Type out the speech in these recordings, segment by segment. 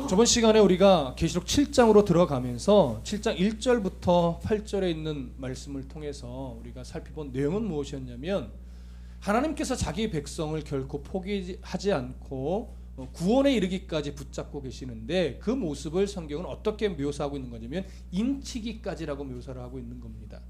저번 시간에 우리가 계시록 7장으로 들어가면서 7장 1절부터 8절에 있는 말씀을 통해서 우리가 살펴본 내용은 무엇이었냐면, 하나님께서 자기 백성을 결코 포기하지 않고 구원에 이르기까지 붙잡고 계시는데, 그 모습을 성경은 어떻게 묘사하고 있는 거냐면 인치기까지라고 묘사를 하고 있는 겁니다.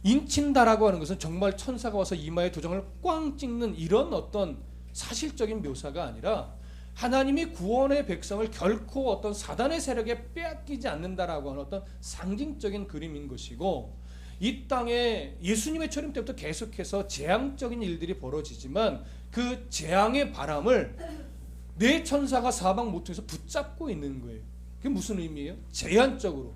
인친다라고 하는 것은 정말 천사가 와서 이마에 도장을 꽝 찍는 이런 어떤 사실적인 묘사가 아니라, 하나님이 구원의 백성을 결코 어떤 사단의 세력에 빼앗기지 않는다라고 하는 어떤 상징적인 그림인 것이고, 이 땅에 예수님의 초림 때부터 계속해서 재앙적인 일들이 벌어지지만 그 재앙의 바람을 네 천사가 사방 모퉁에서 붙잡고 있는 거예요. 그게 무슨 의미예요? 제한적으로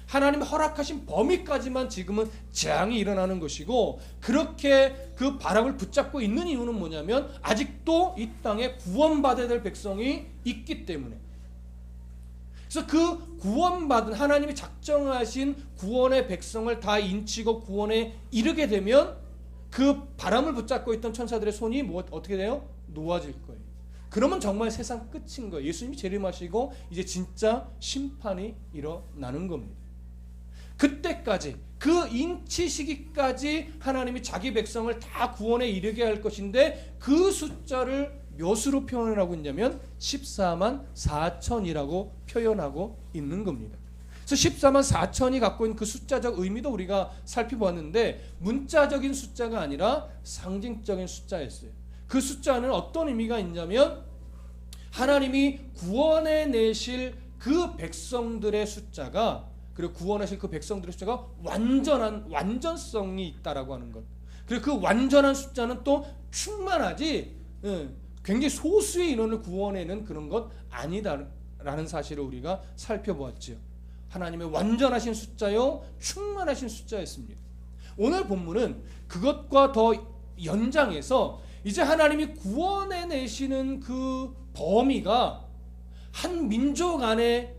하나님이 허락하신 범위까지만 지금은 재앙이 일어나는 것이고, 그렇게 그 바람을 붙잡고 있는 이유는 뭐냐면 아직도 이 땅에 구원받아야 될 백성이 있기 때문에. 그래서 그 구원받은, 하나님이 작정하신 구원의 백성을 다 인치고 구원에 이르게 되면 그 바람을 붙잡고 있던 천사들의 손이 어떻게 돼요? 놓아질 거예요. 그러면 정말 세상 끝인 거예요. 예수님이 재림하시고 이제 진짜 심판이 일어나는 겁니다. 그때까지, 그 인치 시기까지 하나님이 자기 백성을 다 구원에 이르게 할 것인데, 그 숫자를 몇으로 표현을 하고 있냐면 14만 4천이라고 표현하고 있는 겁니다. 그래서 14만 4천이 갖고 있는 그 숫자적 의미도 우리가 살펴보았는데, 문자적인 숫자가 아니라 상징적인 숫자였어요. 그 숫자는 어떤 의미가 있냐면, 하나님이 구원해 내실 그 백성들의 숫자가, 그리고 구원하실 그 백성들의 숫자가 완전성이 있다라고 하는 것. 그리고 그 완전한 숫자는 또 충만하지 굉장히 소수의 인원을 구원해내는 그런 것 아니다라는 사실을 우리가 살펴보았죠. 하나님의 완전하신 숫자요, 충만하신 숫자였습니다. 오늘 본문은 그것과 더 연장해서 이제 하나님이 구원해내시는 그 범위가 한 민족 안에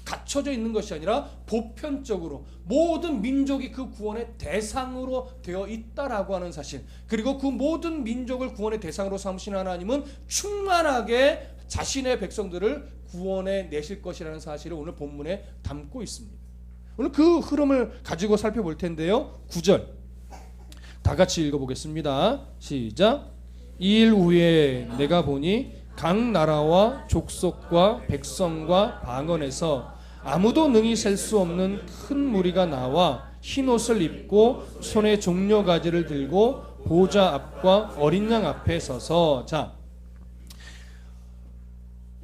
갇혀져 있는 것이 아니라 보편적으로 모든 민족이 그 구원의 대상으로 되어 있다라고 하는 사실, 그리고 그 모든 민족을 구원의 대상으로 삼으신 하나님은 충만하게 자신의 백성들을 구원해 내실 것이라는 사실을 오늘 본문에 담고 있습니다. 오늘 그 흐름을 가지고 살펴볼 텐데요. 9절 다 같이 읽어보겠습니다. 시작. 이 일 후에 내가 보니 각 나라와 족속과 백성과 방언에서 아무도 능히 셀 수 없는 큰 무리가 나와 흰옷을 입고 손에 종려가지를 들고 보좌 앞과 어린 양 앞에 서서. 자,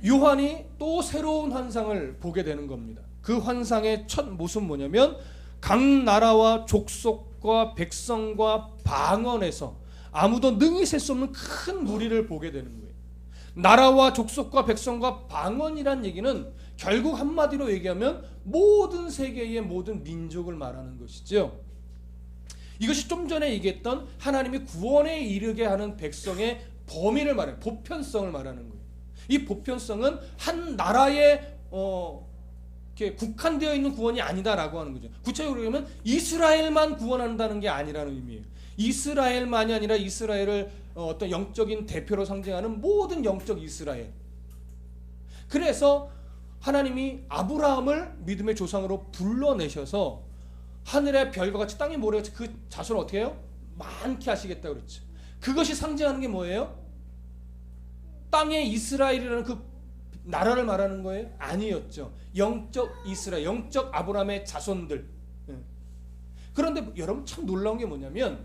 요한이 또 새로운 환상을 보게 되는 겁니다. 그 환상의 첫 모습은 뭐냐면, 각 나라와 족속과 백성과 방언에서 아무도 능히 셀 수 없는 큰 무리를 보게 되는 거예요. 나라와 족속과 백성과 방언이란 얘기는 결국 한마디로 얘기하면 모든 세계의 모든 민족을 말하는 것이죠. 이것이 좀 전에 얘기했던 하나님이 구원에 이르게 하는 백성의 범위를 말해요. 보편성을 말하는 거예요. 이 보편성은 한 나라에 이렇게 국한되어 있는 구원이 아니다라고 하는 거죠. 구체적으로 얘기하면 이스라엘만 구원한다는 게 아니라는 의미예요. 이스라엘만이 아니라 이스라엘을 어떤 영적인 대표로 상징하는 모든 영적 이스라엘. 그래서 하나님이 아브라함을 믿음의 조상으로 불러내셔서 하늘의 별과 같이 땅의 모래같이 그 자손을 어떻게 해요? 많게 하시겠다고 그랬죠. 그것이 상징하는 게 뭐예요? 땅의 이스라엘이라는 그 나라를 말하는 거예요? 아니었죠. 영적 이스라엘, 영적 아브라함의 자손들. 그런데 여러분 참 놀라운 게 뭐냐면,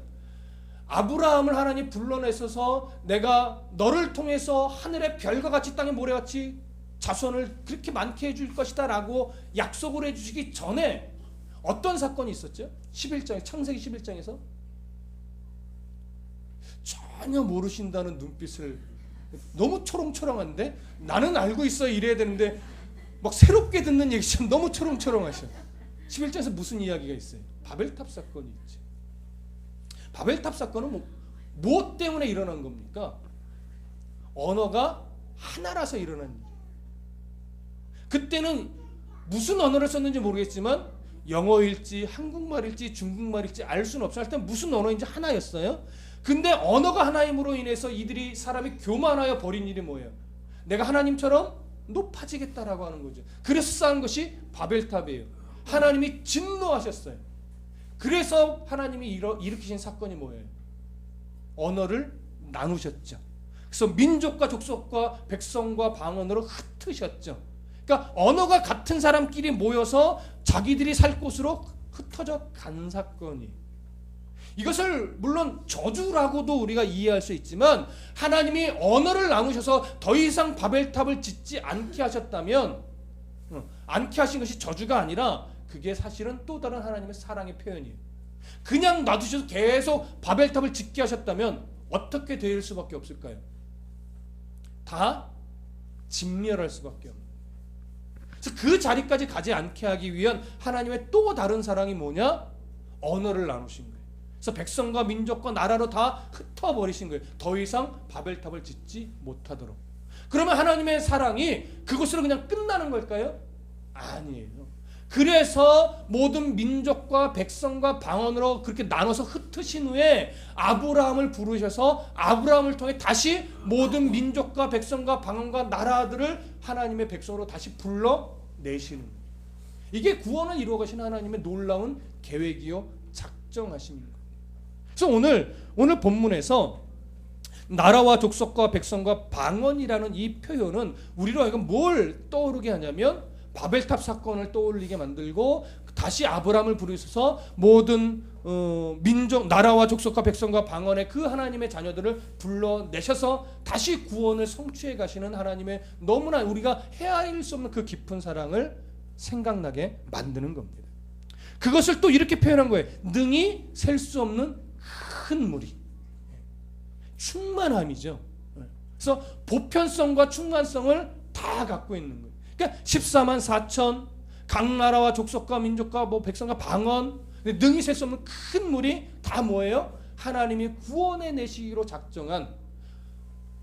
아브라함을 하나님 불러내셔서 내가 너를 통해서 하늘의 별과 같이 땅의 모래같이 자손을 그렇게 많게 해줄 것이다 라고 약속을 해주시기 전에 어떤 사건이 있었죠? 11장, 창세기 11장에서 전혀 모르신다는 눈빛을, 너무 초롱초롱한데 나는 알고 있어 이래야 되는데 막 새롭게 듣는 얘기처럼 너무 초롱초롱하셔. 11장에서 무슨 이야기가 있어요? 바벨탑 사건이 있죠. 바벨탑 사건은 뭐 때문에 일어난 겁니까? 언어가 하나라서 일어난 일이에요. 그때는 무슨 언어를 썼는지 모르겠지만 영어일지 한국말일지 중국말일지 알 수는 없어요. 일단 무슨 언어인지 하나였어요. 근데 언어가 하나임으로 인해서 이들이 사람이 교만하여 버린 일이 뭐예요? 내가 하나님처럼 높아지겠다라고 하는 거죠. 그래서 쌓은 것이 바벨탑이에요. 하나님이 진노하셨어요. 그래서 하나님이 일으키신 사건이 뭐예요? 언어를 나누셨죠. 그래서 민족과 족속과 백성과 방언으로 흩으셨죠. 그러니까 언어가 같은 사람끼리 모여서 자기들이 살 곳으로 흩어져 간 사건이, 이것을 물론 저주라고도 우리가 이해할 수 있지만 하나님이 언어를 나누셔서 더 이상 바벨탑을 짓지 않게 하셨다면, 않게 하신 것이 저주가 아니라 그게 사실은 또 다른 하나님의 사랑의 표현이에요. 그냥 놔두셔서 계속 바벨탑을 짓게 하셨다면 어떻게 될 수밖에 없을까요? 다 진멸할 수밖에 없는. 그래서 그 자리까지 가지 않게 하기 위한 하나님의 또 다른 사랑이 뭐냐? 언어를 나누신 거예요. 그래서 백성과 민족과 나라로 다 흩어버리신 거예요. 더 이상 바벨탑을 짓지 못하도록. 그러면 하나님의 사랑이 그것으로 그냥 끝나는 걸까요? 아니에요. 그래서 모든 민족과 백성과 방언으로 그렇게 나눠서 흩으신 후에 아브라함을 부르셔서 아브라함을 통해 다시 모든 민족과 백성과 방언과 나라들을 하나님의 백성으로 다시 불러내시는 거예요. 이게 구원을 이루어가신 하나님의 놀라운 계획이요 작정하심입니다. 그래서 오늘 본문에서 나라와 족속과 백성과 방언이라는 이 표현은 우리로 하여금 뭘 떠오르게 하냐면 바벨탑 사건을 떠올리게 만들고 다시 아브라함을 부르셔서 모든 민족, 나라와 족속과 백성과 방언의 그 하나님의 자녀들을 불러내셔서 다시 구원을 성취해 가시는 하나님의 너무나 우리가 헤아릴 수 없는 그 깊은 사랑을 생각나게 만드는 겁니다. 그것을 또 이렇게 표현한 거예요. 능히 셀 수 없는 큰 무리. 충만함이죠. 그래서 보편성과 충만성을 다 갖고 있는 거예요. 그러니까 14만 4천 각 나라와 족속과 민족과 백성과 방언, 능히 셀 수 없는 큰 물이 다 뭐예요? 하나님이 구원해 내시기로 작정한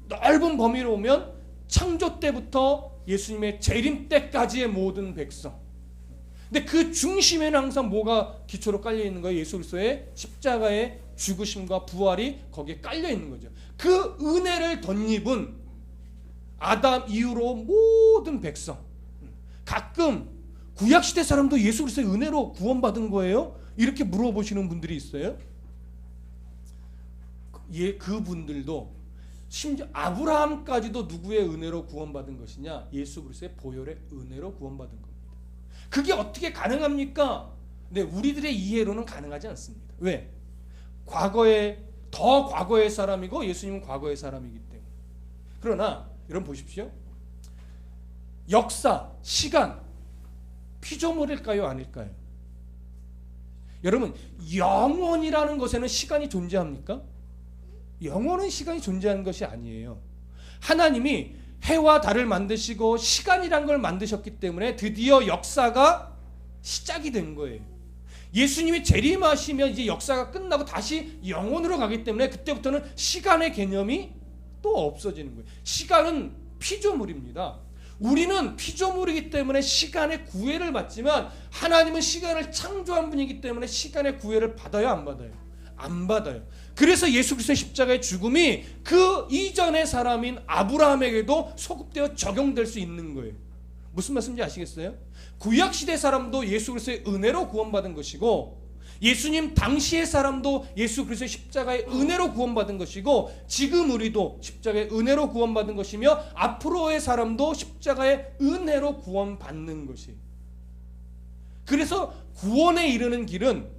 넓은 범위로 오면 창조 때부터 예수님의 재림 때까지의 모든 백성. 근데 그 중심에는 항상 뭐가 기초로 깔려 있는 거예요? 예수 그리스도의 십자가의 죽으심과 부활이 거기에 깔려 있는 거죠. 그 은혜를 덧입은 아담 이후로 모든 백성. 가끔 구약시대 사람도 예수 그리스도의 은혜로 구원받은 거예요? 이렇게 물어보시는 분들이 있어요. 그분들도 심지어 아브라함까지도 누구의 은혜로 구원받은 것이냐? 예수 그리스도의 보혈의 은혜로 구원받은 겁니다. 그게 어떻게 가능합니까? 네, 우리들의 이해로는 가능하지 않습니다. 왜? 더 과거의 사람이고 예수님은 과거의 사람이기 때문에. 그러나 여러분 보십시오. 역사, 시간, 피조물일까요? 아닐까요? 여러분, 영원이라는 것에는 시간이 존재합니까? 영원은 시간이 존재하는 것이 아니에요. 하나님이 해와 달을 만드시고 시간이란 걸 만드셨기 때문에 드디어 역사가 시작이 된 거예요. 예수님이 재림하시면 이제 역사가 끝나고 다시 영원으로 가기 때문에 그때부터는 시간의 개념이 또 없어지는 거예요. 시간은 피조물입니다. 우리는 피조물이기 때문에 시간의 구애를 받지만 하나님은 시간을 창조한 분이기 때문에 시간의 구애를 받아요, 안 받아요? 안 받아요. 그래서 예수 그리스도의 십자가의 죽음이 그 이전의 사람인 아브라함에게도 소급되어 적용될 수 있는 거예요. 무슨 말씀인지 아시겠어요? 구약시대 사람도 예수 그리스도의 은혜로 구원받은 것이고 예수님 당시의 사람도 예수 그리스도의 십자가의 은혜로 구원받은 것이고 지금 우리도 십자가의 은혜로 구원받은 것이며 앞으로의 사람도 십자가의 은혜로 구원받는 것이. 그래서 구원에 이르는 길은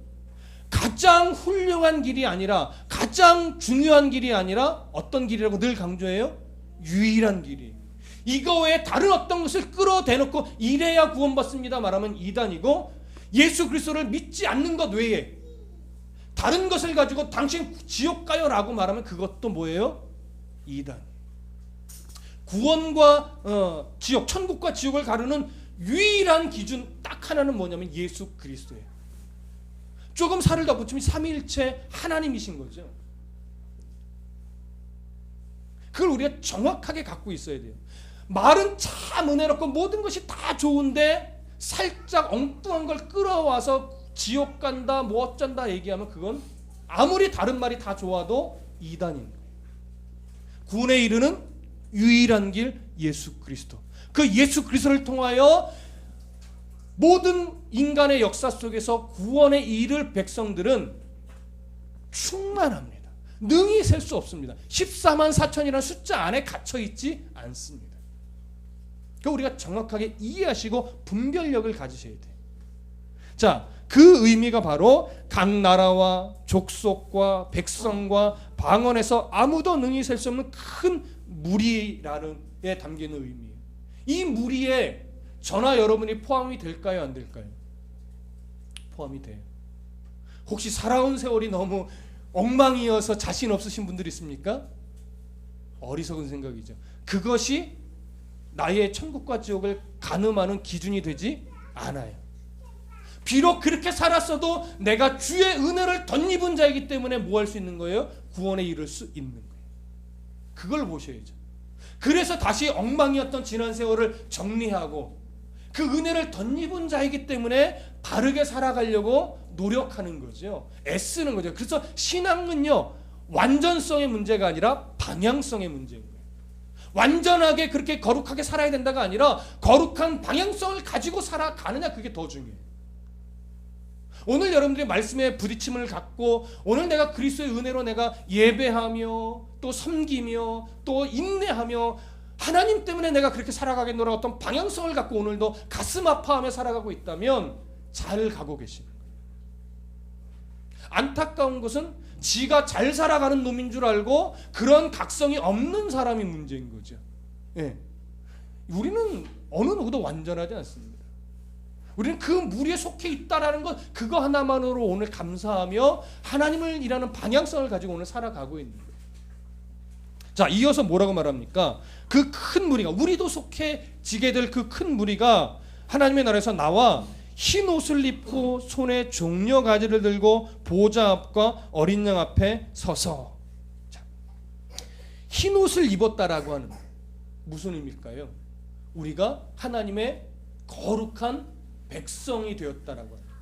가장 훌륭한 길이 아니라 가장 중요한 길이 아니라 어떤 길이라고 늘 강조해요? 유일한 길이. 이거 외에 다른 어떤 것을 끌어대놓고 이래야 구원받습니다 말하면 이단이고 예수 그리스도를 믿지 않는 것 외에 다른 것을 가지고 당신 지옥 가요라고 말하면 그것도 뭐예요? 이단. 구원과 지옥, 천국과 지옥을 가르는 유일한 기준 딱 하나는 뭐냐면 예수 그리스도예요. 조금 살을 더 붙이면 삼위일체 하나님이신 거죠. 그걸 우리가 정확하게 갖고 있어야 돼요. 말은 참 은혜롭고 모든 것이 다 좋은데 살짝 엉뚱한 걸 끌어와서 지옥 간다 뭐 어쩐다 얘기하면 그건 아무리 다른 말이 다 좋아도 이단인 거예요. 구원에 이르는 유일한 길 예수 그리스도. 그 예수 그리스도를 통하여 모든 인간의 역사 속에서 구원의 일을 백성들은 충만합니다. 능히 셀 수 없습니다. 14만 4천이라는 숫자 안에 갇혀있지 않습니다. 그러니까 우리가 정확하게 이해하시고 분별력을 가지셔야 돼요. 자, 그 의미가 바로 각 나라와 족속과 백성과 방언에서 아무도 능히 셀 수 없는 큰 무리라는 에 담기는 의미예요. 이 무리에 저나 여러분이 포함이 될까요? 안 될까요? 포함이 돼요. 혹시 살아온 세월이 너무 엉망이어서 자신 없으신 분들 있습니까? 어리석은 생각이죠. 그것이 나의 천국과 지옥을 가늠하는 기준이 되지 않아요. 비록 그렇게 살았어도 내가 주의 은혜를 덧입은 자이기 때문에 뭐 할 수 있는 거예요? 구원에 이를 수 있는 거예요. 그걸 보셔야죠. 그래서 다시 엉망이었던 지난 세월을 정리하고 그 은혜를 덧입은 자이기 때문에 바르게 살아가려고 노력하는 거죠. 애쓰는 거죠. 그래서 신앙은요, 완전성의 문제가 아니라 방향성의 문제인 거예요. 완전하게 그렇게 거룩하게 살아야 된다가 아니라 거룩한 방향성을 가지고 살아가느냐, 그게 더 중요해요. 오늘 여러분들이 말씀에 부딪힘을 갖고 오늘 내가 그리스도의 은혜로 내가 예배하며 또 섬기며 또 인내하며 하나님 때문에 내가 그렇게 살아가겠노라 어떤 방향성을 갖고 오늘도 가슴 아파하며 살아가고 있다면 잘 가고 계십니다. 안타까운 것은 지가 잘 살아가는 놈인 줄 알고 그런 각성이 없는 사람이 문제인 거죠. 예. 우리는 어느 누구도 완전하지 않습니다. 우리는 그 무리에 속해 있다라는 것, 그거 하나만으로 오늘 감사하며 하나님을 일하는 방향성을 가지고 오늘 살아가고 있는 거예요. 자, 이어서 뭐라고 말합니까? 그 큰 무리가, 우리도 속해지게 될 그 큰 무리가 하나님의 나라에서 나와 흰 옷을 입고 손에 종려 가지를 들고 보좌 앞과 어린 양 앞에 서서. 자, 흰 옷을 입었다라고 하는 무슨 의미일까요? 우리가 하나님의 거룩한 백성이 되었다라고 합니다.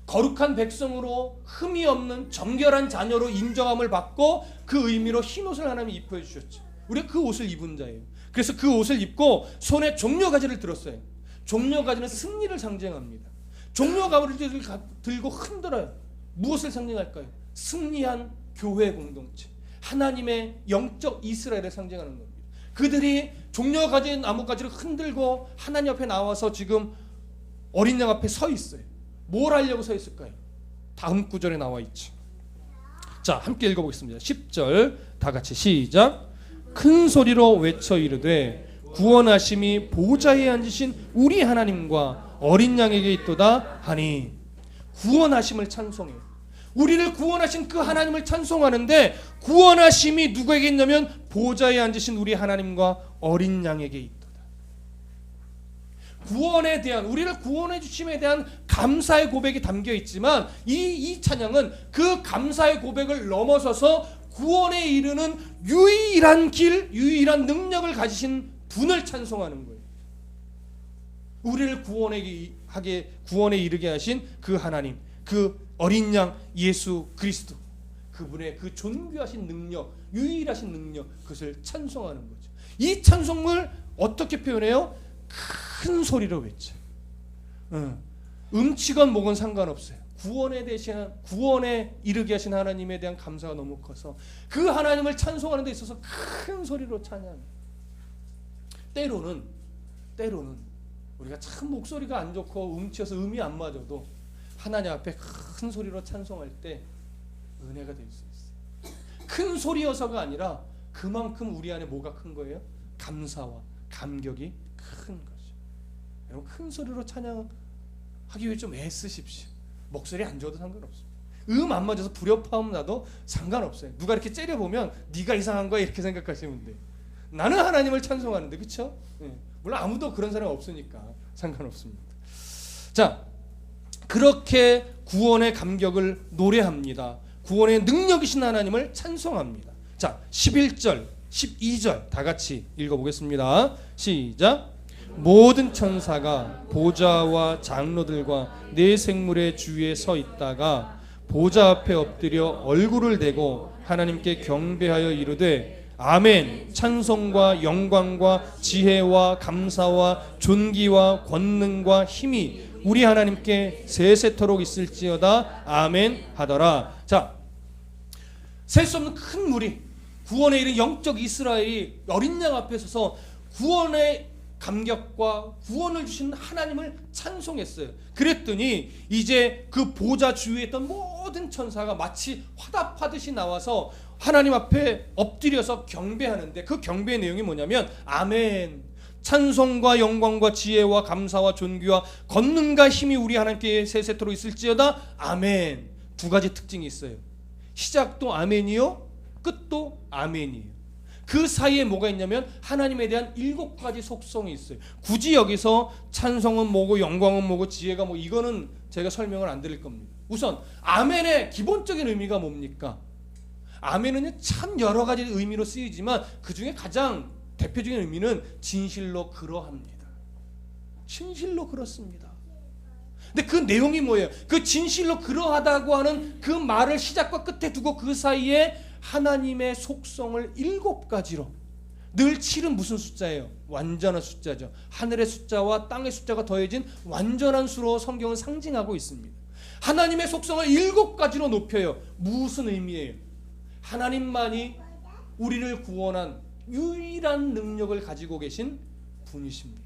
거룩한 백성으로 흠이 없는 정결한 자녀로 인정함을 받고 그 의미로 흰 옷을 하나님이 입혀 주셨죠. 우리가 그 옷을 입은 자예요. 그래서 그 옷을 입고 손에 종려가지를 들었어요. 종려가지는 승리를 상징합니다. 종려가지를 들고 흔들어요. 무엇을 상징할까요? 승리한 교회 공동체, 하나님의 영적 이스라엘을 상징하는 겁니다. 그들이 종려가지 나뭇가지를 흔들고 하나님 앞에 나와서 지금 어린 양 앞에 서 있어요. 뭘 하려고 서 있을까요? 다음 구절에 나와 있죠. 자, 함께 읽어보겠습니다. 10절 다 같이 시작. 큰 소리로 외쳐 이르되 구원하심이 보좌에 앉으신 우리 하나님과 어린 양에게 있도다 하니. 구원하심을 찬송해요. 우리를 구원하신 그 하나님을 찬송하는데 구원하심이 누구에게 있냐면 보좌에 앉으신 우리 하나님과 어린 양에게 있다. 구원에 대한, 우리를 구원해 주심에 대한 감사의 고백이 담겨 있지만 이 찬양은 그 감사의 고백을 넘어서서 구원에 이르는 유일한 길, 유일한 능력을 가지신 분을 찬송하는 거예요. 우리를 구원에 이르게 하신 그 하나님, 그 어린 양 예수 그리스도, 그분의 그 존귀하신 능력, 유일하신 능력, 그것을 찬송하는 거죠. 이 찬송을 어떻게 표현해요? 큰 소리로 외쳐. 음치건 뭐건 상관없어요. 구원에 이르게 하신 하나님에 대한 감사가 너무 커서 그 하나님을 찬송하는 데 있어서 큰 소리로 찬양. 때로는 우리가 참 목소리가 안 좋고 음치여서 음이 안 맞아도 하나님 앞에 큰 소리로 찬송할 때 은혜가 될 수 있어요. 큰 소리여서가 아니라 그만큼 우리 안에 뭐가 큰 거예요? 감사와 감격이 큰 거죠. 여러분, 큰 소리로 찬양하기 위해 좀 애쓰십시오. 목소리 안 좋아도 상관없어요. 음 안 맞아서 불협화음 나도 상관없어요. 누가 이렇게 째려보면 네가 이상한 거야 이렇게 생각하시면 돼. 나는 하나님을 찬송하는데, 그렇죠? 예. 물론 아무도 그런 사람이 없으니까 상관없습니다. 자, 그렇게 구원의 감격을 노래합니다. 구원의 능력이신 하나님을 찬송합니다. 자, 11절, 12절 다 같이 읽어보겠습니다. 시작. 모든 천사가 보좌와 장로들과 네 생물의 주위에 서 있다가 보좌 앞에 엎드려 얼굴을 대고 하나님께 경배하여 이르되 아멘. 찬송과 영광과 지혜와 감사와 존귀와 권능과 힘이 우리 하나님께 세세토록 있을지어다. 아멘 하더라. 자, 셀 수 없는 큰 무리, 구원에 이른 영적 이스라엘이 어린 양 앞에 서서 구원의 감격과 구원을 주신 하나님을 찬송했어요. 그랬더니 이제 그 보좌 주위에 있던 모든 천사가 마치 화답하듯이 나와서 하나님 앞에 엎드려서 경배하는데, 그 경배의 내용이 뭐냐면 아멘, 찬송과 영광과 지혜와 감사와 존귀와 권능과 힘이 우리 하나님께 세세토록 있을지어다. 아멘. 두 가지 특징이 있어요. 시작도 아멘이요, 끝도 아멘이에요. 그 사이에 뭐가 있냐면 하나님에 대한 7가지 속성이 있어요. 굳이 여기서 찬송은 뭐고 영광은 뭐고 지혜가 뭐, 이거는 제가 설명을 안 드릴 겁니다. 우선 아멘의 기본적인 의미가 뭡니까? 아멘은 참 여러 가지 의미로 쓰이지만 그 중에 가장 대표적인 의미는 진실로 그러합니다. 진실로 그렇습니다. 근데 그 내용이 뭐예요? 그 진실로 그러하다고 하는 그 말을 시작과 끝에 두고 그 사이에 하나님의 속성을 7가지로, 늘 7은 무슨 숫자예요? 완전한 숫자죠. 하늘의 숫자와 땅의 숫자가 더해진 완전한 수로 성경은 상징하고 있습니다. 하나님의 속성을 7가지로 높여요. 무슨 의미예요? 하나님만이 우리를 구원한 유일한 능력을 가지고 계신 분이십니다.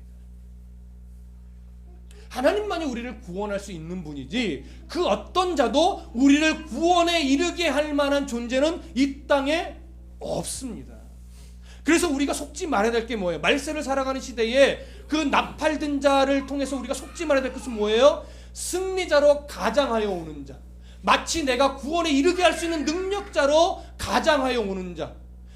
하나님만이 우리를 구원할 수 있는 분이지 그 어떤 자도 우리를 구원에 이르게 할 만한 존재는 이 땅에 없습니다. 그래서 우리가 속지 말아야 될 게 뭐예요? 말세를 살아가는 시대에 그 나팔든 자를 통해서 우리가 속지 말아야 될 것은 뭐예요? 승리자로 가장하여 오는 자, 마치 내가 구원에 이르게 할 수 있는 능력자로 가장하여 오는 자,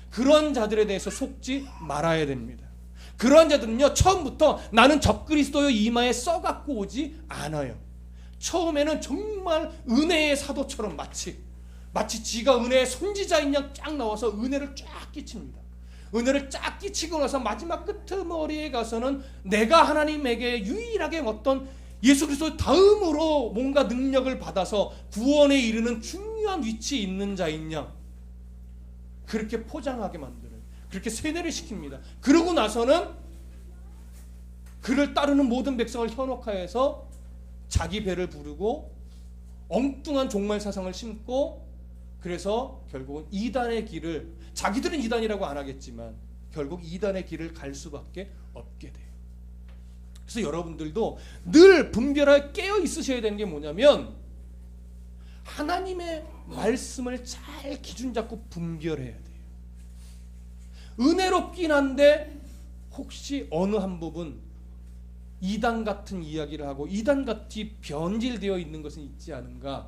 그런 자들에 대해서 속지 말아야 됩니다. 그런 자들은요, 처음부터 나는 적그리스도의 이마에 써갖고 오지 않아요. 처음에는 정말 은혜의 사도처럼 마치 지가 은혜의 선지자인 양 쫙 나와서 은혜를 쫙 끼칩니다. 은혜를 쫙 끼치고 나서 마지막 끄트머리에 가서는 내가 하나님에게 유일하게 어떤 예수 그리스도 다음으로 뭔가 능력을 받아서 구원에 이르는 중요한 위치에 있는 자인 양 그렇게 포장하게 만들어요. 그렇게 세뇌를 시킵니다. 그러고 나서는 그를 따르는 모든 백성을 현혹하여서 자기 배를 부르고 엉뚱한 종말 사상을 심고, 그래서 결국은 이단의 길을, 자기들은 이단이라고 안 하겠지만 결국 이단의 길을 갈 수밖에 없게 돼요. 그래서 여러분들도 늘 분별하게 깨어 있으셔야 되는 게 뭐냐면 하나님의 말씀을 잘 기준 잡고 분별해야 돼요. 은혜롭긴 한데 혹시 어느 한 부분 이단 같은 이야기를 하고 이단같이 변질되어 있는 것은 있지 않은가.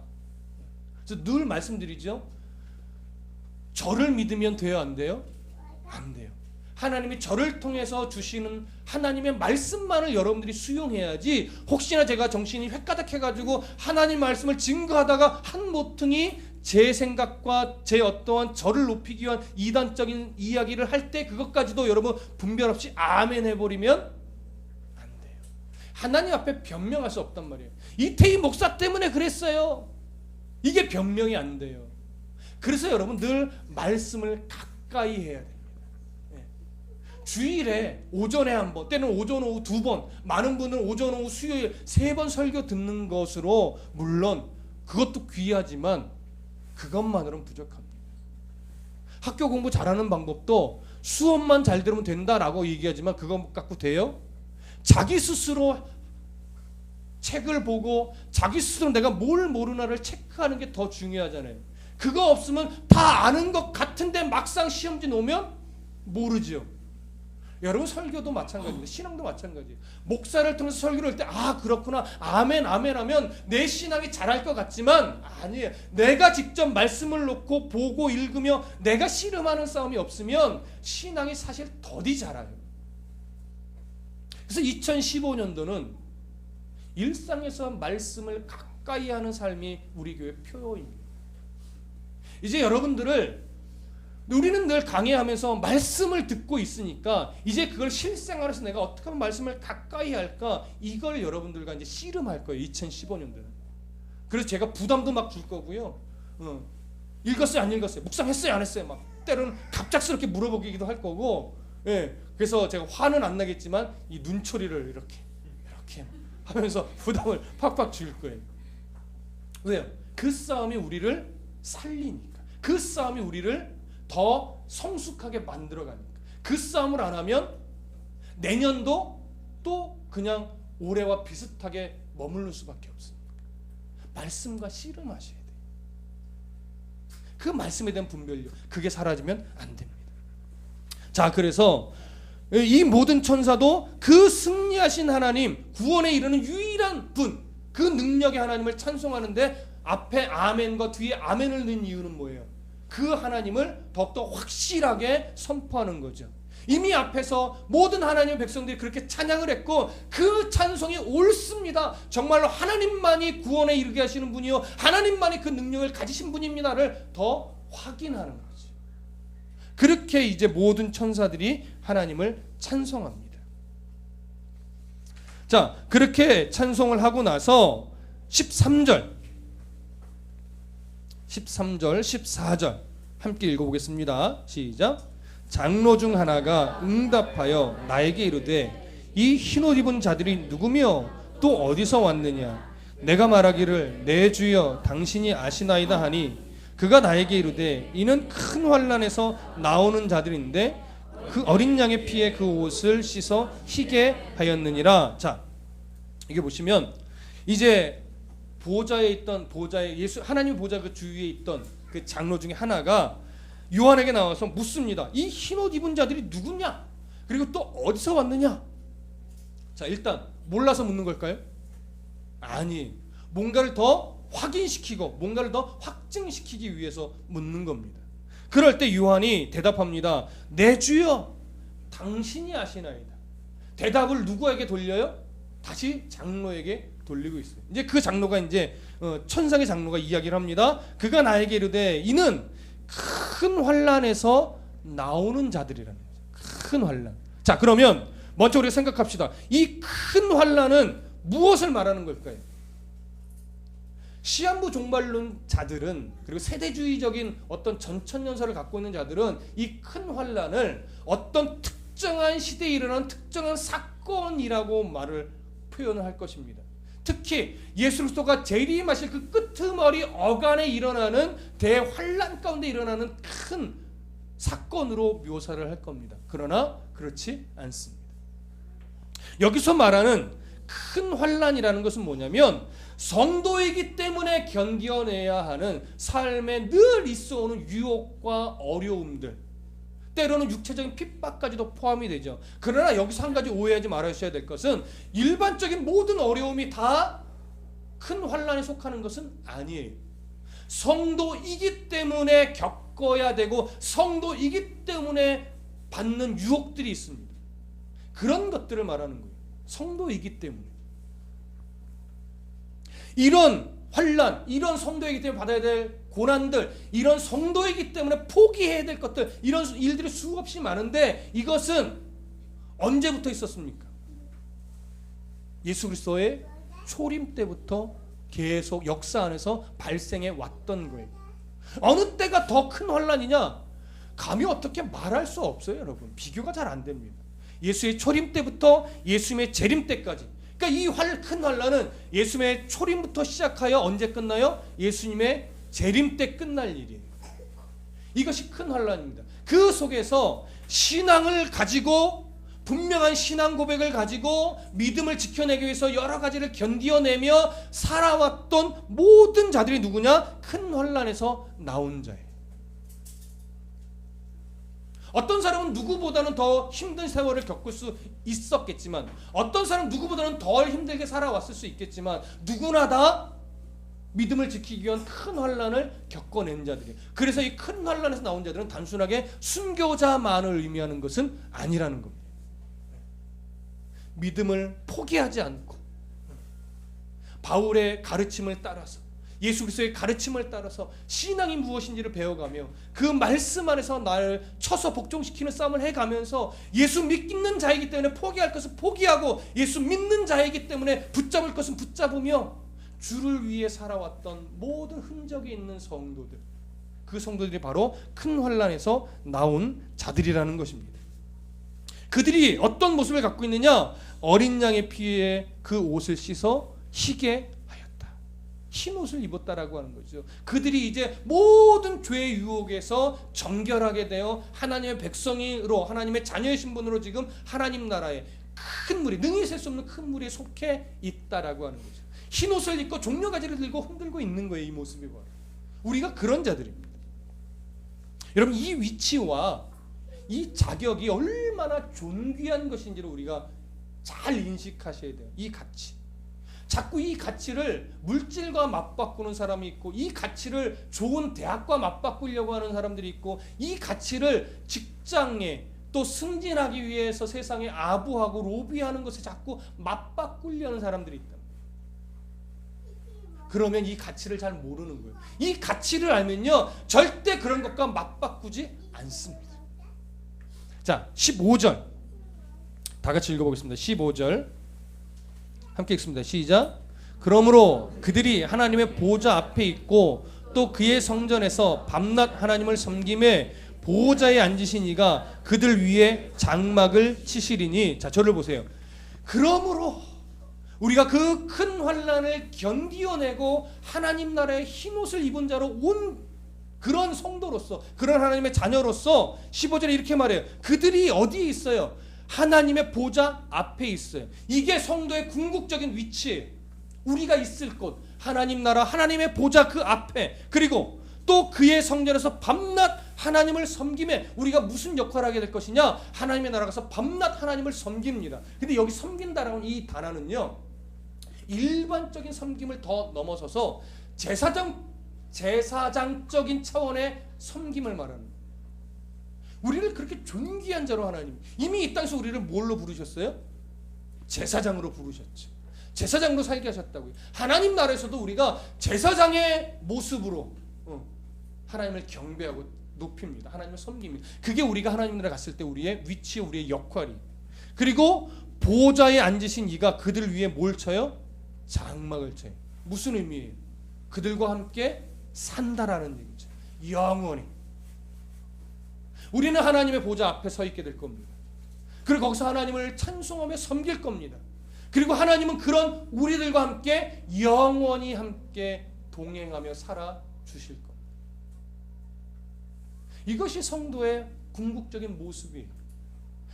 그래서 늘 말씀드리죠. 저를 믿으면 돼요, 안 돼요? 안 돼요. 하나님이 저를 통해서 주시는 하나님의 말씀만을 여러분들이 수용해야지, 혹시나 제가 정신이 획가닥해가지고 하나님 말씀을 증거하다가 한 모퉁이 제 생각과 제 어떠한 저를 높이기 위한 이단적인 이야기를 할 때 그것까지도 여러분 분별 없이 아멘 해버리면 안 돼요. 하나님 앞에 변명할 수 없단 말이에요. 이태희 목사 때문에 그랬어요. 이게 변명이 안 돼요. 그래서 여러분 늘 말씀을 가까이 해야 됩니다. 주일에 오전에 한 번, 때는 오전 오후 2번, 많은 분들은 오전 오후 수요일 3번 설교 듣는 것으로, 물론 그것도 귀하지만 그것만으로는 부족합니다. 학교 공부 잘하는 방법도 수업만 잘 들으면 된다라고 얘기하지만 그거 갖고 돼요? 자기 스스로 책을 보고 자기 스스로 내가 뭘 모르나를 체크하는 게 더 중요하잖아요. 그거 없으면 다 아는 것 같은데 막상 시험지 오면 모르죠. 여러분 설교도 마찬가지입니다. 신앙도 마찬가지예요. 목사를 통해서 설교를 할 때 아 그렇구나 아멘 아멘 하면 내 신앙이 잘할 것 같지만 아니에요. 내가 직접 말씀을 놓고 보고 읽으며 내가 씨름하는 싸움이 없으면 신앙이 사실 더디 자라요. 그래서 2015년도는 일상에서 말씀을 가까이 하는 삶이 우리 교회 표어입니다. 이제 여러분들을 우리는 늘 강해하면서 말씀을 듣고 있으니까 이제 그걸 실생활에서 내가 어떻게 하면 말씀을 가까이 할까, 이걸 여러분들과 이제 씨름할 거예요. 2015년도는. 그래서 제가 부담도 막 줄 거고요. 읽었어요 안 읽었어요, 묵상했어요 안 했어요, 막 때로는 갑작스럽게 물어보기도 할 거고, 예, 그래서 제가 화는 안 나겠지만 이 눈초리를 이렇게 하면서 부담을 팍팍 줄 거예요. 왜요? 그 싸움이 우리를 살리니까. 그 싸움이 우리를 더 성숙하게 만들어가니까. 그 싸움을 안 하면 내년도 또 그냥 올해와 비슷하게 머무를 수밖에 없습니다. 말씀과 씨름하셔야 돼요. 그 말씀에 대한 분별력, 그게 사라지면 안 됩니다. 자, 그래서 이 모든 천사도 그 승리하신 하나님, 구원에 이르는 유일한 분, 그 능력의 하나님을 찬송하는데 앞에 아멘과 뒤에 아멘을 넣은 이유는 뭐예요? 그 하나님을 더욱더 확실하게 선포하는 거죠. 이미 앞에서 모든 하나님의 백성들이 그렇게 찬양을 했고 그 찬송이 옳습니다. 정말로 하나님만이 구원에 이르게 하시는 분이요, 하나님만이 그 능력을 가지신 분입니다를 더 확인하는 거죠. 그렇게 이제 모든 천사들이 하나님을 찬송합니다. 자, 그렇게 찬송을 하고 나서 13절, 14절 함께 읽어보겠습니다. 시작. 장로 중 하나가 응답하여 나에게 이르되 이 흰옷 입은 자들이 누구며 또 어디서 왔느냐? 내가 말하기를 내 주여 당신이 아시나이다 하니 그가 나에게 이르되 이는 큰 환난에서 나오는 자들인데 그 어린 양의 피에 그 옷을 씻어 희게 하였느니라. 자, 이게 보시면 이제 보좌에 예수 하나님 보좌 그 주위에 있던 그 장로 중에 하나가 요한에게 나와서 묻습니다. 이 흰옷 입은 자들이 누구냐? 그리고 또 어디서 왔느냐? 자, 일단 몰라서 묻는 걸까요? 아니, 뭔가를 더 확인시키고 뭔가를 더 확증시키기 위해서 묻는 겁니다. 그럴 때 요한이 대답합니다. 내 주여 당신이 아시나이다. 대답을 누구에게 돌려요? 다시 장로에게 돌리고 있어요. 이제 그 장로가 이제 천상의 장로가 이야기를 합니다. 그가 나에게 이르되 이는 큰 환난에서 나오는 자들이라는 거죠. 큰 환난. 자, 그러면 먼저 우리가 생각합시다. 이 큰 환난은 무엇을 말하는 걸까요? 시한부 종말론자들은, 그리고 세대주의적인 어떤 전천연설을 갖고 있는 자들은 이 큰 환난을 어떤 특정한 시대에 일어난 특정한 사건이라고 표현을 할 것입니다. 특히 예수 그리스도가 재림하실 그 끄트머리 어간에 일어나는 대환난 가운데 일어나는 큰 사건으로 묘사를 할 겁니다. 그러나 그렇지 않습니다. 여기서 말하는 큰 환난이라는 것은 뭐냐면 성도이기 때문에 견뎌내야 하는 삶에 늘 있어오는 유혹과 어려움들, 때로는 육체적인 핍박까지도 포함이 되죠. 그러나 여기서 한 가지 오해하지 말아주셔야 될 것은 일반적인 모든 어려움이 다 큰 환난에 속하는 것은 아니에요. 성도이기 때문에 겪어야 되고 성도이기 때문에 받는 유혹들이 있습니다. 그런 것들을 말하는 거예요. 성도이기 때문에. 이런 환난, 이런 성도이기 때문에 받아야 될 고난들, 이런 성도이기 때문에 포기해야 될 것들, 이런 일들이 수없이 많은데 이것은 언제부터 있었습니까? 예수 그리스도의 초림 때부터 계속 역사 안에서 발생해 왔던 거예요. 어느 때가 더 큰 환난이냐? 감히 어떻게 말할 수 없어요, 여러분. 비교가 잘 안 됩니다. 예수의 초림 때부터 예수님의 재림 때까지. 그러니까 이 큰 환난은 예수님의 초림부터 시작하여 언제 끝나요? 예수님의 재림 때 끝날 일이에요. 이것이 큰 환난입니다. 그 속에서 신앙을 가지고, 분명한 신앙 고백을 가지고 믿음을 지켜내기 위해서 여러 가지를 견디어내며 살아왔던 모든 자들이 누구냐? 큰 환난에서 나온 자예요. 어떤 사람은 누구보다는 더 힘든 세월을 겪을 수 있었겠지만, 어떤 사람은 누구보다는 덜 힘들게 살아왔을 수 있겠지만, 누구나 다 믿음을 지키기 위한 큰 환난을 겪어낸 자들이에요. 그래서 이 큰 환난에서 나온 자들은 단순하게 순교자만을 의미하는 것은 아니라는 겁니다. 믿음을 포기하지 않고 바울의 가르침을 따라서, 예수 그리스도의 가르침을 따라서 신앙이 무엇인지를 배워가며 그 말씀 안에서 나를 쳐서 복종시키는 싸움을 해가면서 예수 믿는 자이기 때문에 포기할 것은 포기하고 예수 믿는 자이기 때문에 붙잡을 것은 붙잡으며 주를 위해 살아왔던 모든 흔적이 있는 성도들, 그 성도들이 바로 큰 환난에서 나온 자들이라는 것입니다. 그들이 어떤 모습을 갖고 있느냐? 어린 양의 피에 그 옷을 씻어 희게 하였다. 흰 옷을 입었다라고 하는 거죠. 그들이 이제 모든 죄의 유혹에서 정결하게 되어 하나님의 백성으로, 하나님의 자녀의 신분으로 지금 하나님 나라에 큰 무리, 능히 셀 수 없는 큰 무리에 속해 있다라고 하는 거죠. 흰 옷을 입고 종려가지를 들고 흔들고 있는 거예요. 이 모습이 바로 우리가 그런 자들입니다. 여러분, 이 위치와 이 자격이 얼마나 존귀한 것인지를 우리가 잘 인식하셔야 돼요. 이 가치. 자꾸 이 가치를 물질과 맞바꾸는 사람이 있고, 이 가치를 좋은 대학과 맞바꾸려고 하는 사람들이 있고, 이 가치를 직장에 또 승진하기 위해서 세상에 아부하고 로비하는 것에 자꾸 맞바꾸려는 사람들이 있다. 그러면 이 가치를 잘 모르는 거예요. 이 가치를 알면요, 절대 그런 것과 맞바꾸지 않습니다. 자, 15절 다 같이 읽어보겠습니다. 15절 함께 읽습니다. 시작. 그러므로 그들이 하나님의 보좌 앞에 있고 또 그의 성전에서 밤낮 하나님을 섬김에 보호자에 앉으신 이가 그들 위에 장막을 치시리니. 자, 저를 보세요. 그러므로 우리가 그 큰 환난을 견디어내고 하나님 나라의 흰옷을 입은 자로 온 그런 성도로서, 그런 하나님의 자녀로서 15절에 이렇게 말해요. 그들이 어디에 있어요? 하나님의 보좌 앞에 있어요. 이게 성도의 궁극적인 위치예요. 우리가 있을 곳, 하나님 나라, 하나님의 보좌 그 앞에, 그리고 또 그의 성전에서 밤낮 하나님을 섬김에 우리가 무슨 역할을 하게 될 것이냐? 하나님의 나라 가서 밤낮 하나님을 섬깁니다. 근데 여기 섬긴다라는 이 단어는요, 일반적인 섬김을 더 넘어서서 제사장적인 차원의 섬김을 말하는 거예요. 우리를 그렇게 존귀한 자로 하나님, 이미 이 땅에서 우리를 뭘로 부르셨어요? 제사장으로 부르셨죠. 제사장으로 살게 하셨다고요. 하나님 나라에서도 우리가 제사장의 모습으로 하나님을 경배하고 높입니다. 하나님을 섬깁니다. 그게 우리가 하나님 나라 갔을 때 우리의 위치, 우리의 역할이. 그리고 보좌에 앉으신 이가 그들 위에 뭘 쳐요? 장막을 쳐요. 무슨 의미예요? 그들과 함께 산다라는 얘기죠. 영원히 우리는 하나님의 보좌 앞에 서 있게 될 겁니다. 그리고 거기서 하나님을 찬송하며 섬길 겁니다. 그리고 하나님은 그런 우리들과 함께 영원히 함께 동행하며 살아 주실 겁니다. 이것이 성도의 궁극적인 모습이에요.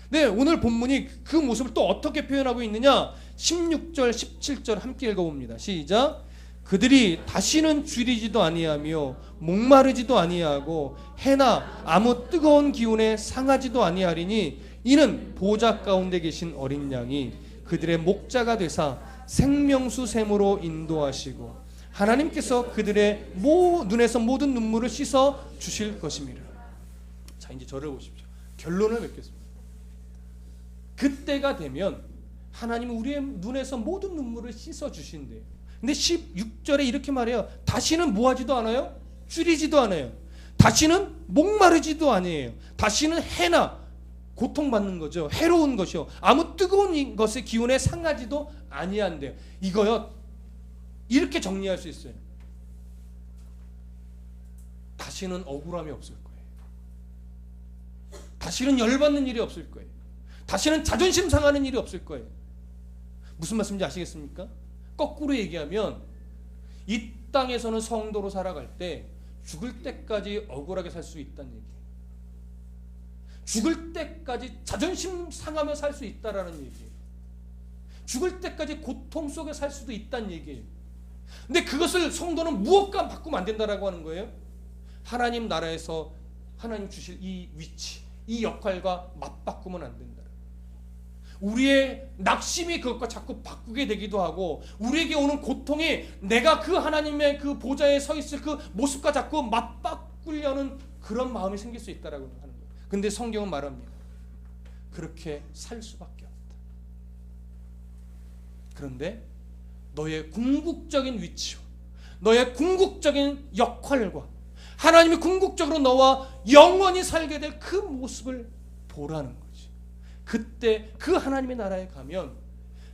네, 오늘 본문이 그 모습을 또 어떻게 표현하고 있느냐? 16절, 17절 함께 읽어봅니다. 시작. 그들이 다시는 줄이지도 아니하며 목마르지도 아니하고 해나 아무 뜨거운 기운에 상하지도 아니하리니 이는 보좌 가운데 계신 어린 양이 그들의 목자가 되사 생명수 샘으로 인도하시고 하나님께서 그들의 눈에서 모든 눈물을 씻어 주실 것입니다. 자, 이제 저를 보십시오. 결론을 맺겠습니다. 그때가 되면 하나님은 우리의 눈에서 모든 눈물을 씻어 주신대요. 근데 16절에 이렇게 말해요. 다시는 뭐하지도 않아요? 줄이지도 않아요. 다시는 목마르지도 아니에요. 다시는 해나 고통받는 거죠. 해로운 것이요. 아무 뜨거운 것의 기운에 상하지도 아니한대요. 이거요, 이렇게 정리할 수 있어요. 다시는 억울함이 없을 거예요. 다시는 열받는 일이 없을 거예요. 다시는 자존심 상하는 일이 없을 거예요. 무슨 말씀인지 아시겠습니까? 거꾸로 얘기하면 이 땅에서는 성도로 살아갈 때 죽을 때까지 억울하게 살 수 있다는 얘기예요. 죽을 때까지 자존심 상하며 살 수 있다라는 얘기예요. 죽을 때까지 고통 속에 살 수도 있다는 얘기예요. 근데 그것을 성도는 무엇과 바꾸면 안 된다라고 하는 거예요. 하나님 나라에서 하나님 주실 이 위치, 이 역할과 맞바꾸면 안 된다. 우리의 낙심이 그것과 자꾸 바꾸게 되기도 하고, 우리에게 오는 고통이 내가 그 하나님의 그 보좌에 서 있을 그 모습과 자꾸 맞바꾸려는 그런 마음이 생길 수 있다라고 하는 거예요. 근데 성경은 말합니다. 그렇게 살 수밖에 없다. 그런데 너의 궁극적인 위치와 너의 궁극적인 역할과 하나님이 궁극적으로 너와 영원히 살게 될 그 모습을 보라는 거예요. 그때 그 하나님의 나라에 가면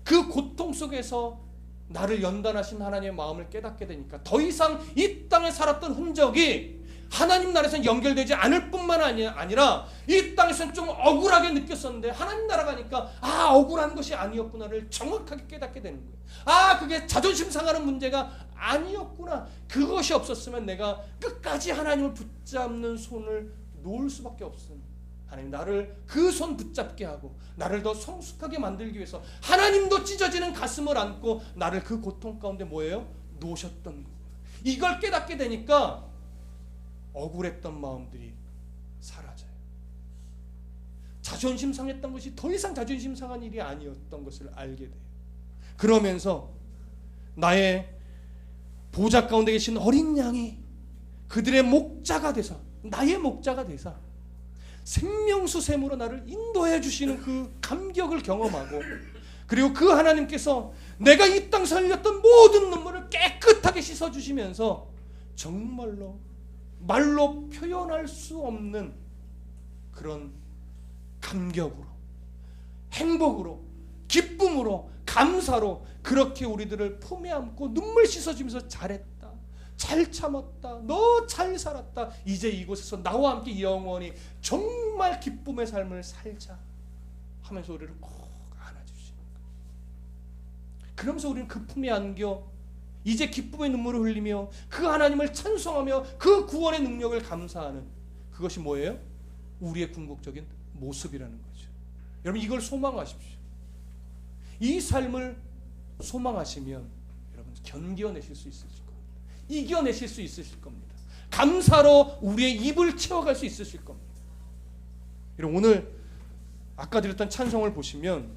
그 고통 속에서 나를 연단하신 하나님의 마음을 깨닫게 되니까 더 이상 이 땅에 살았던 흔적이 하나님 나라에서는 연결되지 않을 뿐만 아니라 이 땅에서는 좀 억울하게 느꼈었는데 하나님 나라 가니까 억울한 것이 아니었구나를 정확하게 깨닫게 되는 거예요. 그게 자존심 상하는 문제가 아니었구나. 그것이 없었으면 내가 끝까지 하나님을 붙잡는 손을 놓을 수밖에 없음. 하나님 나를 그 손 붙잡게 하고 나를 더 성숙하게 만들기 위해서 하나님도 찢어지는 가슴을 안고 나를 그 고통 가운데 뭐예요? 놓으셨던 거예요. 이걸 깨닫게 되니까 억울했던 마음들이 사라져요. 자존심 상했던 것이 더 이상 자존심 상한 일이 아니었던 것을 알게 돼요. 그러면서 나의 보좌 가운데 계신 어린 양이 그들의 목자가 되사, 나의 목자가 되사 생명수샘으로 나를 인도해 주시는 그 감격을 경험하고, 그리고 그 하나님께서 내가 이 땅에서 흘렸던 모든 눈물을 깨끗하게 씻어주시면서 정말로 말로 표현할 수 없는 그런 감격으로, 행복으로, 기쁨으로, 감사로 그렇게 우리들을 품에 안고 눈물 씻어주면서 잘했다, 잘 참았다, 너 잘 살았다, 이제 이곳에서 나와 함께 영원히 정말 기쁨의 삶을 살자 하면서 우리를 꼭 안아주시는 거예요. 그러면서 우리는 그 품에 안겨 이제 기쁨의 눈물을 흘리며 그 하나님을 찬송하며 그 구원의 능력을 감사하는, 그것이 뭐예요? 우리의 궁극적인 모습이라는 거죠. 여러분, 이걸 소망하십시오. 이 삶을 소망하시면 여러분 견뎌내실 수 있으실 겁니다. 이겨내실 수 있으실 겁니다. 감사로 우리의 입을 채워갈 수 있으실 겁니다. 여러분, 오늘 아까 드렸던 찬송을 보시면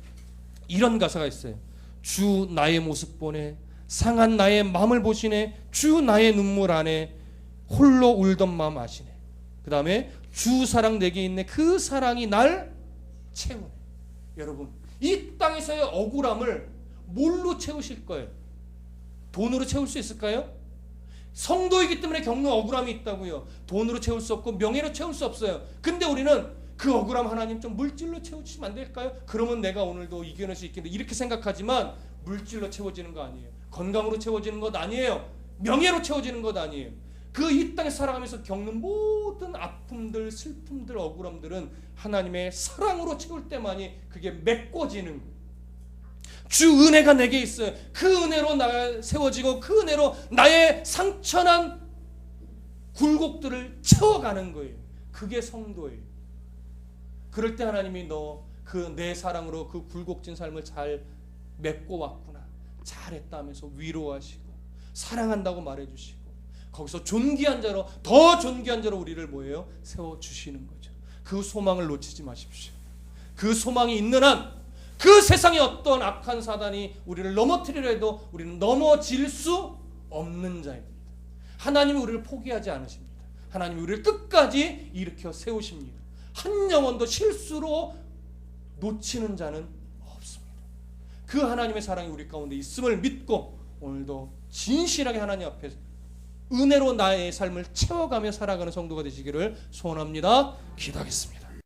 이런 가사가 있어요. 주 나의 모습 보네, 상한 나의 마음을 보시네, 주 나의 눈물 안에 홀로 울던 마음 아시네. 그 다음에 주 사랑 내게 있네, 그 사랑이 날 채우네. 여러분, 이 땅에서의 억울함을 뭘로 채우실 거예요? 돈으로 채울 수 있을까요? 성도이기 때문에 겪는 억울함이 있다고요. 돈으로 채울 수 없고 명예로 채울 수 없어요. 근데 우리는 그 억울함 하나님 좀 물질로 채워주시면 안 될까요? 그러면 내가 오늘도 이겨낼 수 있겠는데, 이렇게 생각하지만 물질로 채워지는 거 아니에요. 건강으로 채워지는 것 아니에요. 명예로 채워지는 것 아니에요. 그 이 땅에 살아가면서 겪는 모든 아픔들, 슬픔들, 억울함들은 하나님의 사랑으로 채울 때만이 그게 메꿔지는 거예요. 주 은혜가 내게 있어요. 그 은혜로 나 세워지고 그 은혜로 나의 상처난 굴곡들을 채워가는 거예요. 그게 성도예요. 그럴 때 하나님이 너 그 내 사랑으로 그 굴곡진 삶을 잘 맺고 왔구나, 잘했다 하면서 위로하시고 사랑한다고 말해주시고, 거기서 존귀한 자로, 더 존귀한 자로 우리를 뭐예요? 세워주시는 거죠. 그 소망을 놓치지 마십시오. 그 소망이 있는 한 그 세상에 어떤 악한 사단이 우리를 넘어뜨리려 해도 우리는 넘어질 수 없는 자입니다. 하나님이 우리를 포기하지 않으십니다. 하나님이 우리를 끝까지 일으켜 세우십니다. 한 영혼도 실수로 놓치는 자는 없습니다. 그 하나님의 사랑이 우리 가운데 있음을 믿고 오늘도 진실하게 하나님 앞에 은혜로 나의 삶을 채워가며 살아가는 성도가 되시기를 소원합니다. 기도하겠습니다.